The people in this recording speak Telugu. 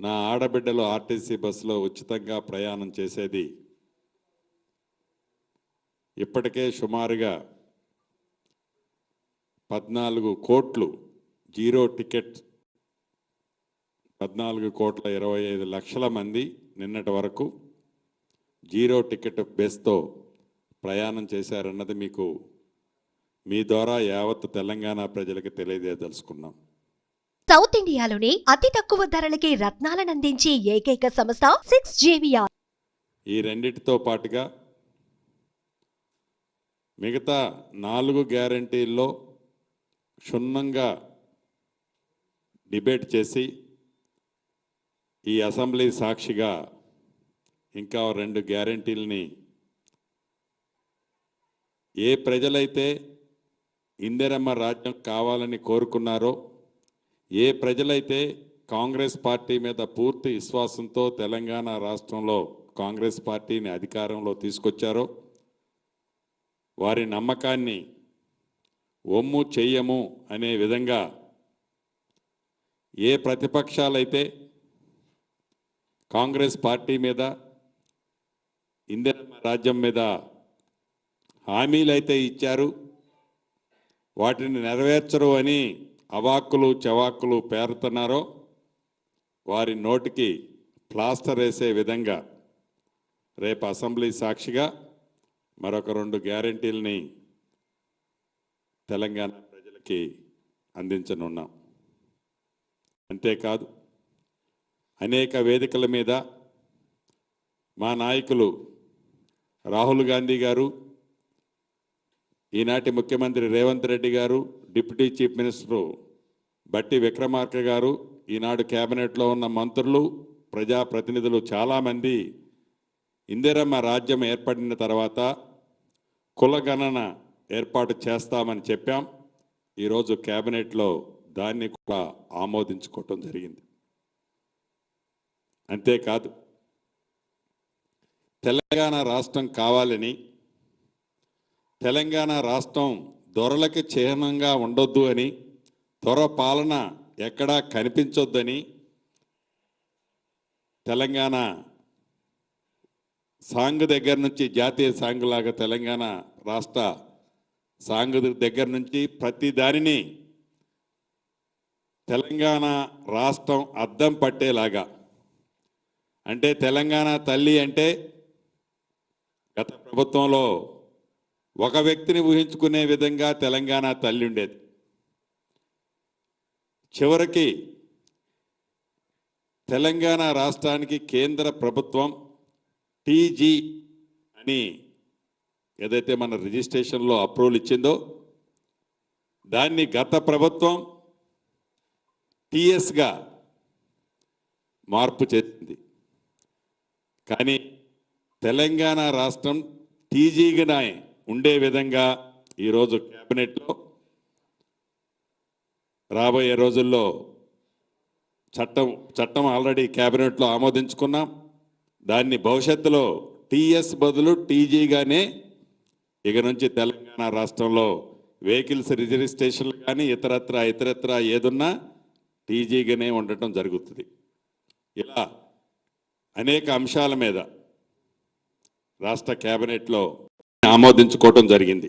నా ఆడబిడ్డలు ఆర్టీసీ బస్సులో ఉచితంగా ప్రయాణం చేసేది ఇప్పటికే సుమారుగా 14 కోట్లు జీరో టికెట్ 14,25,00,000 మంది నిన్నటి వరకు జీరో టికెట్ బేస్తో ప్రయాణం చేశారన్నది మీకు మీ ద్వారా యావత్ తెలంగాణ ప్రజలకు తెలియజేయదలుచుకున్నాం. సౌత్ ఇండియాలోనే అతి తక్కువ ధరలకి రత్నాలను అందించే ఏకైక సంస్థ 6JVR. ఈ రెండిటితో పాటుగా మిగతా 4 గ్యారంటీల్లో క్షుణ్ణంగా డిబేట్ చేసి ఈ అసెంబ్లీ సాక్షిగా ఇంకా 2 గ్యారంటీలని ఏ ప్రజలైతే ఇందిరమ్మ రాజ్యం కావాలని కోరుకున్నారో, ఏ ప్రజలైతే కాంగ్రెస్ పార్టీ మీద పూర్తి విశ్వాసంతో తెలంగాణ రాష్ట్రంలో కాంగ్రెస్ పార్టీని అధికారంలో తీసుకొచ్చారో వారి నమ్మకాన్ని ఒమ్ము చెయ్యము అనే విధంగా ఏ ప్రతిపక్షాలైతే కాంగ్రెస్ పార్టీ మీద ఇందిరమ్మ రాజ్యం మీద హామీలైతే ఇచ్చారు వాటిని నెరవేర్చరు అని అవాక్కులు చవాక్కులు పేరుతున్నారో వారి నోటికి ప్లాస్టర్ వేసే విధంగా రేపు అసెంబ్లీ సాక్షిగా మరొక 2 గ్యారంటీలని తెలంగాణ ప్రజలకి అందించనున్నాం. అంతేకాదు అనేక వేదికల మీద మా నాయకులు రాహుల్ గాంధీ గారు, ఈనాటి ముఖ్యమంత్రి రేవంత్ రెడ్డి గారు, డిప్యూటీ చీఫ్ మినిస్టరు బట్టి విక్రమార్క గారు, ఈనాడు కేబినెట్లో ఉన్న మంత్రులు, ప్రజాప్రతినిధులు చాలామంది ఇందిరమ్మ రాజ్యం ఏర్పడిన తర్వాత కులగణన ఏర్పాటు చేస్తామని చెప్పాం. ఈరోజు కేబినెట్లో దాన్ని కూడా ఆమోదించుకోవటం జరిగింది. అంతేకాదు తెలంగాణ రాష్ట్రం కావాలని, తెలంగాణ రాష్ట్రం దొరలకి చిహ్నంగా ఉండొద్దు అని, దొర పాలన ఎక్కడా కనిపించొద్దని తెలంగాణ సాంగ్ దగ్గర నుంచి జాతీయ సాంగ్ లాగా తెలంగాణ రాష్ట్ర సాంగ్ దగ్గర నుంచి ప్రతి దానిని తెలంగాణ రాష్ట్రం అద్దం పట్టేలాగా, అంటే తెలంగాణ తల్లి అంటే గత ప్రభుత్వంలో ఒక వ్యక్తిని ఊహించుకునే విధంగా తెలంగాణ తల్లి ఉండేది. చివరికి తెలంగాణ రాష్ట్రానికి కేంద్ర ప్రభుత్వం టీజీ అని ఏదైతే మన రిజిస్ట్రేషన్లో అప్రూవల్ ఇచ్చిందో దాన్ని గత ప్రభుత్వం టీఎస్గా మార్పు చేసింది. కానీ తెలంగాణ రాష్ట్రం టీజీగా ఉండే విధంగా ఈరోజు కేబినెట్లో రాబోయే రోజుల్లో చట్టం ఆల్రెడీ కేబినెట్లో ఆమోదించుకున్నాం. దాన్ని భవిష్యత్తులో టీఎస్ బదులు టీజీగానే ఇక నుంచి తెలంగాణ రాష్ట్రంలో వెహికల్స్ రిజిస్ట్రేషన్లు కానీ ఇతరత్ర ఏదున్నా టీజీగానే ఉండటం జరుగుతుంది. ఇలా అనేక అంశాల మీద రాష్ట్ర కేబినెట్లో ఆమోదించుకోవటం జరిగింది.